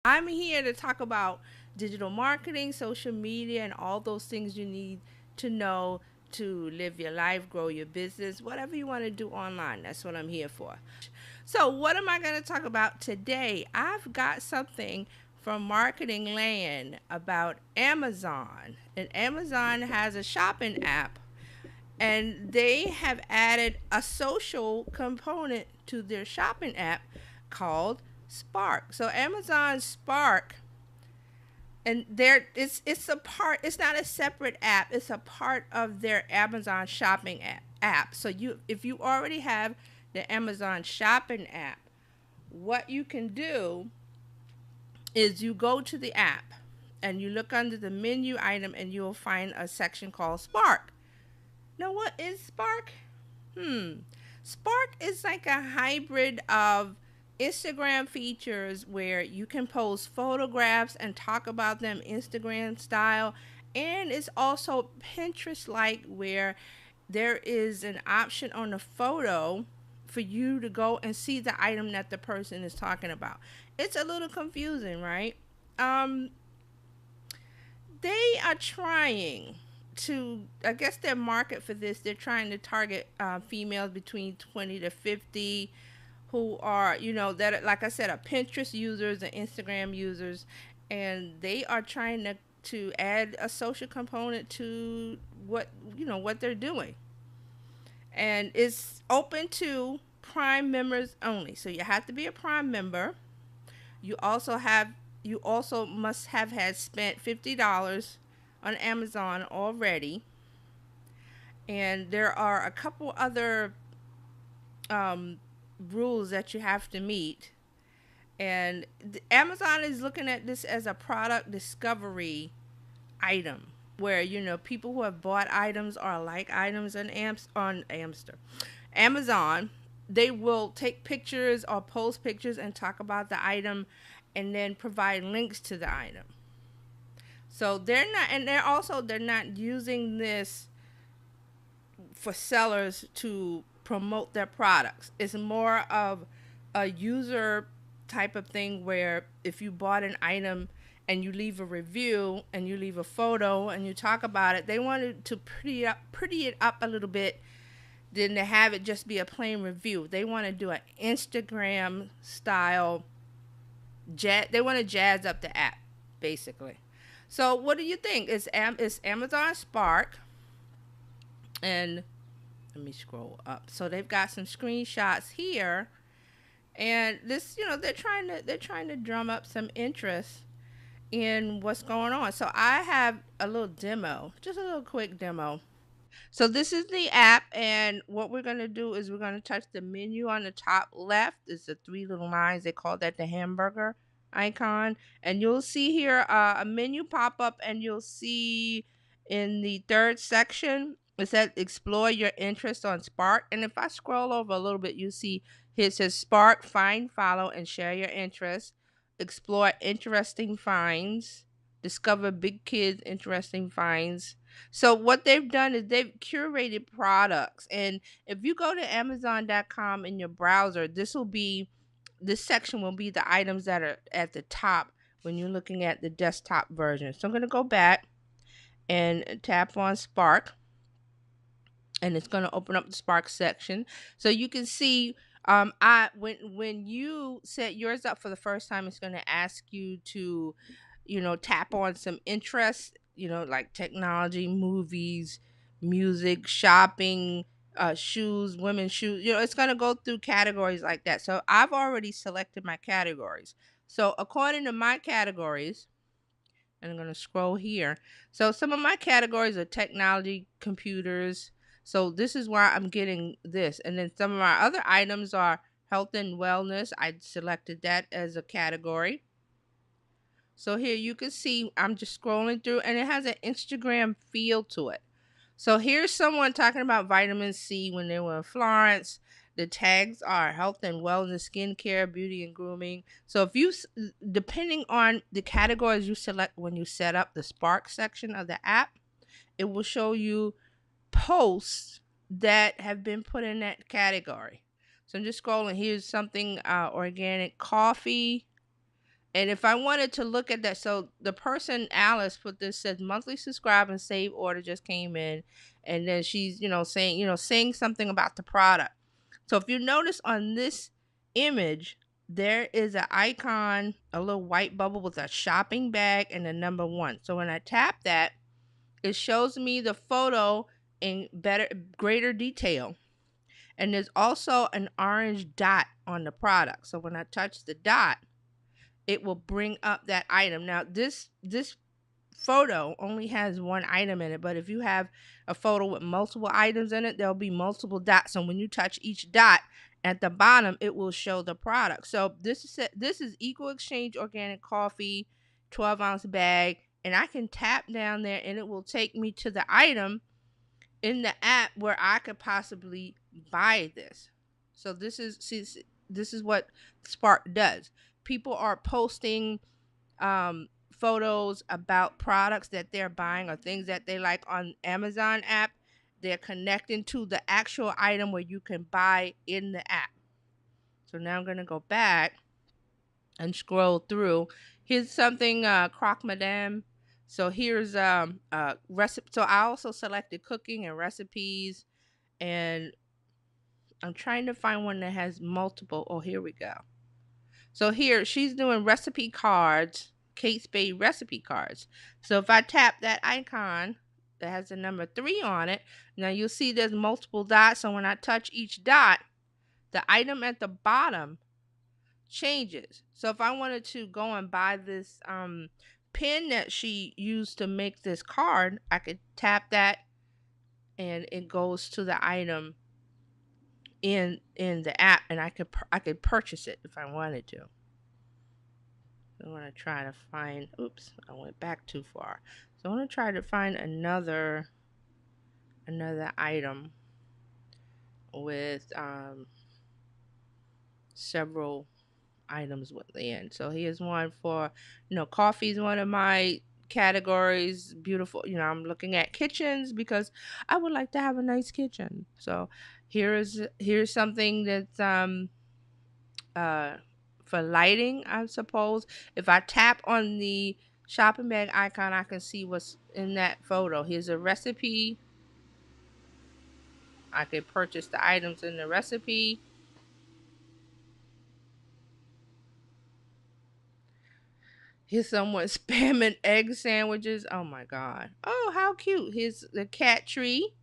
I'm here to talk about digital marketing, social media, and all those things you need to know to live your life, grow your business, whatever you want to do online. That's what I'm here for. So, what am I going to talk about today? I've got something from Marketing Land about Amazon. And Amazon has a shopping app, and they have added a social component to their shopping app called Spark. So Amazon Spark, and there it's a part. It's not a separate app. It's a part of their Amazon shopping app. So if you already have the Amazon shopping app, what you can do is you go to the app and you look under the menu item and you'll find a section called Spark. Now, what is Spark? Spark is like a hybrid of Instagram features where you can post photographs and talk about them Instagram style. And it's also Pinterest like, where there is an option on the photo for you to go and see the item that the person is talking about. It's a little confusing, right? Um, they are trying to, I guess their market for this, they're trying to target females between 20 to 50 who are, that, like I said, are Pinterest users and Instagram users. And they are trying to add a social component to what they're doing. And it's open to Prime members only. So you have to be a Prime member. You also have you also must have had spent $50 on Amazon already. And there are a couple other um, rules that you have to meet. And Amazon is looking at this as a product discovery item, where people who have bought items or like items on Amazon, they will take pictures or post pictures and talk about the item, and then provide links to the item. So they're not using this for sellers to promote their products. It's more of a user type of thing, where if you bought an item and you leave a review and you leave a photo and you talk about it, they wanted to pretty it up a little bit than to have it just be a plain review. They want to do an Instagram style they want to jazz up the app, basically. So what do you think? Is Amazon Spark, and let me scroll up. So they've got some screenshots here, and this, they're trying to drum up some interest in what's going on. So I have a little demo, just a little quick demo. So this is the app, and what we're going to do is we're going to touch the menu on the top left. It's the three little lines. They call that the hamburger icon. And you'll see here a menu pop up, and you'll see in the third section, it says explore your interest on Spark. And if I scroll over a little bit, you see here it says Spark, find, follow, and share your interests. Explore interesting finds. Discover big kids' interesting finds. So what they've done is they've curated products. And if you go to amazon.com in your browser, this section will be the items that are at the top when you're looking at the desktop version. So I'm going to go back and tap on Spark, and it's going to open up the Spark section. So you can see I when you set yours up for the first time, it's going to ask you to tap on some interests, like technology, movies, music, shopping, shoes, women's shoes. It's going to go through categories like that. So I've already selected my categories. So according to my categories, and I'm going to scroll here. So some of my categories are technology, computers. So this is why I'm getting this. And then some of my other items are health and wellness. I selected that as a category. So here you can see I'm just scrolling through, and it has an Instagram feel to it. So here's someone talking about vitamin C when they were in Florence. The tags are health and wellness, skincare, beauty and grooming. So depending on the categories you select when you set up the Spark section of the app, it will show you posts that have been put in that category. So I'm just scrolling. Here's something organic coffee. And if I wanted to look at that, so the person Alice put this, says monthly subscribe and save order just came in, and then she's saying something about the product. So if you notice on this image, there is an icon, a little white bubble with a shopping bag and the number 1. So when I tap that, it shows me the photo in greater detail. And there's also an orange dot on the product. So when I touch the dot, it will bring up that item. Now, this photo only has one item in it, but if you have a photo with multiple items in it, there'll be multiple dots. So when you touch each dot at the bottom, it will show the product. So this is Equal Exchange Organic Coffee, 12-ounce bag, and I can tap down there and it will take me to the item in the app where I could possibly buy this. So this is what Spark does. People are posting photos about products that they're buying or things that they like on Amazon app. They're connecting to the actual item where you can buy in the app. So now I'm going to go back and scroll through. Here's something Croque Madame. So here's recipe. So I also selected cooking and recipes, and I'm trying to find one that has multiple. Oh, here we go. So here she's doing recipe cards, Kate Spade recipe cards. So if I tap that icon that has the number 3 on it, now you'll see there's multiple dots. So when I touch each dot, the item at the bottom changes. So if I wanted to go and buy this pen that she used to make this card, I could tap that and it goes to the item in the app, and I could purchase it if I wanted to. I want to try to find, oops, I went back too far. So I want to try to find another item with several items within. So here's one for, coffee is one of my categories. Beautiful. I'm looking at kitchens because I would like to have a nice kitchen. So here's something that's for lighting, I suppose. If I tap on the shopping bag icon, I can see what's in that photo. Here's a recipe. I could purchase the items in the recipe. Here's someone spamming egg sandwiches. Oh my god. Oh, how cute. Here's the cat tree.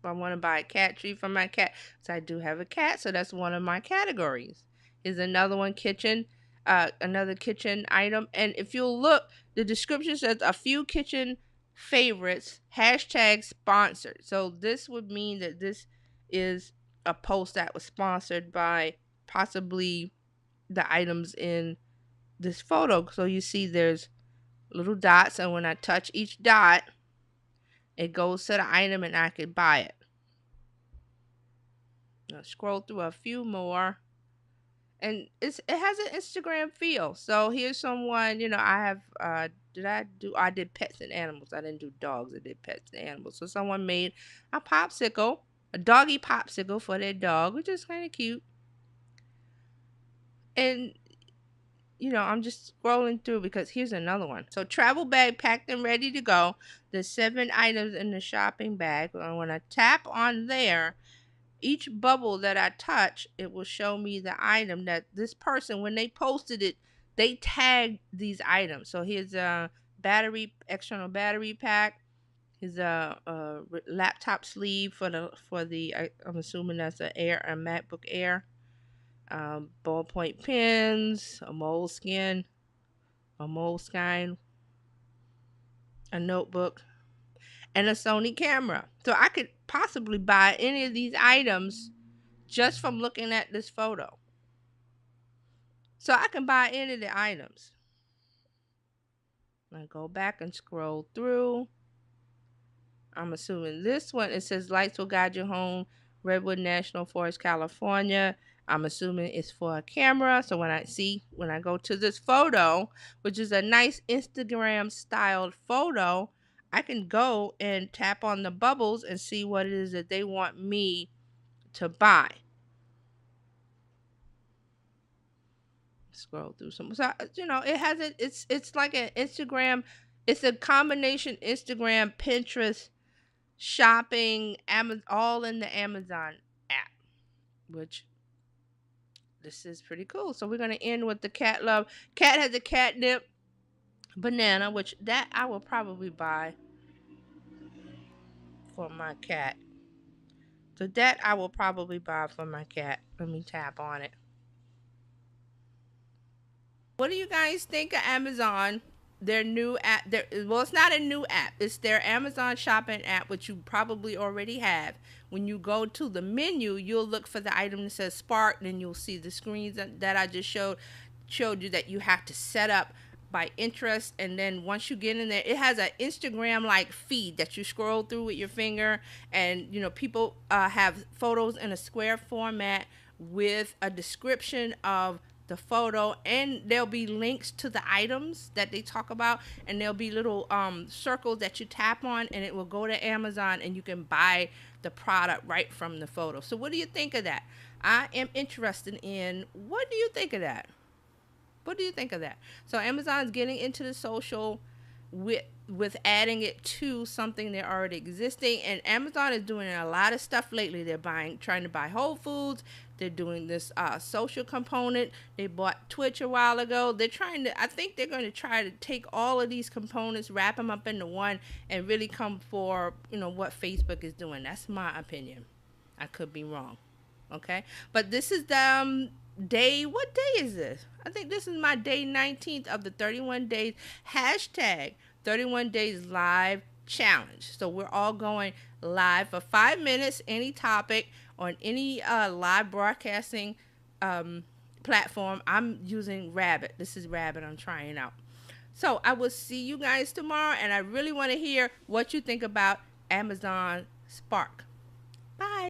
I want to buy a cat tree for my cat. So I do have a cat, so that's one of my categories. Here's another one, kitchen. Another kitchen item. And if you'll look, the description says a few kitchen favorites, #sponsored. So this would mean that this is a post that was sponsored by possibly the items in this photo. So you see there's little dots, and when I touch each dot, it goes to the item and I could buy it. I'll scroll through a few more, and it has an Instagram feel. So here's someone, I have I did pets and animals. I didn't do dogs. I did pets and animals. So someone made a popsicle, a doggy popsicle for their dog, which is kind of cute. And I'm just scrolling through because here's another one. So travel bag packed and ready to go. There's 7 items in the shopping bag. When I tap on there, each bubble that I touch, it will show me the item that this person, when they posted it, they tagged these items. So here's a external battery pack. Here's a laptop sleeve for the I'm assuming that's a MacBook Air. Ballpoint pens, a moleskine, a notebook, and a Sony camera. So I could possibly buy any of these items just from looking at this photo. So I can buy any of the items. I go back and scroll through. I'm assuming this one, it says lights will guide you home, Redwood National Forest, California. I'm assuming it's for a camera. So when I go to this photo, which is a nice Instagram styled photo, I can go and tap on the bubbles and see what it is that they want me to buy. Scroll through some. So it has it. It's like an Instagram. It's a combination Instagram, Pinterest, shopping, Amazon, all in the Amazon app. Which this is pretty cool. So we're gonna end with the cat love. Cat has a catnip banana, which that I will probably buy for my cat. So that I will probably buy for my cat. Let me tap on it. What do you guys think of Amazon? Their new app. Well, it's not a new app. It's their Amazon shopping app, which you probably already have. When you go to the menu, you'll look for the item that says Spark, and you'll see the screens that I just showed you that you have to set up by interest. And then once you get in there, it has an Instagram like feed that you scroll through with your finger. And people have photos in a square format with a description of the photo, and there'll be links to the items that they talk about, and there'll be little circles that you tap on, and it will go to Amazon, and you can buy the product right from the photo. So what do you think of that? I am interested in, what do you think of that? What do you think of that? So Amazon's getting into the social with adding it to something they're already existing, and Amazon is doing a lot of stuff lately. They're trying to buy Whole Foods. They're doing this social component. They bought Twitch a while ago. I think they're going to try to take all of these components, wrap them up into one, and really come for what Facebook is doing. That's my opinion. I could be wrong. Okay, but this is the day. What day is this? I think this is my day 19th of the 31 days hashtag 31 days live challenge. So we're all going live for 5 minutes, any topic on any live broadcasting platform. I'm using Rabbit. This is Rabbit I'm trying out. So I will see you guys tomorrow, and I really want to hear what you think about Amazon Spark.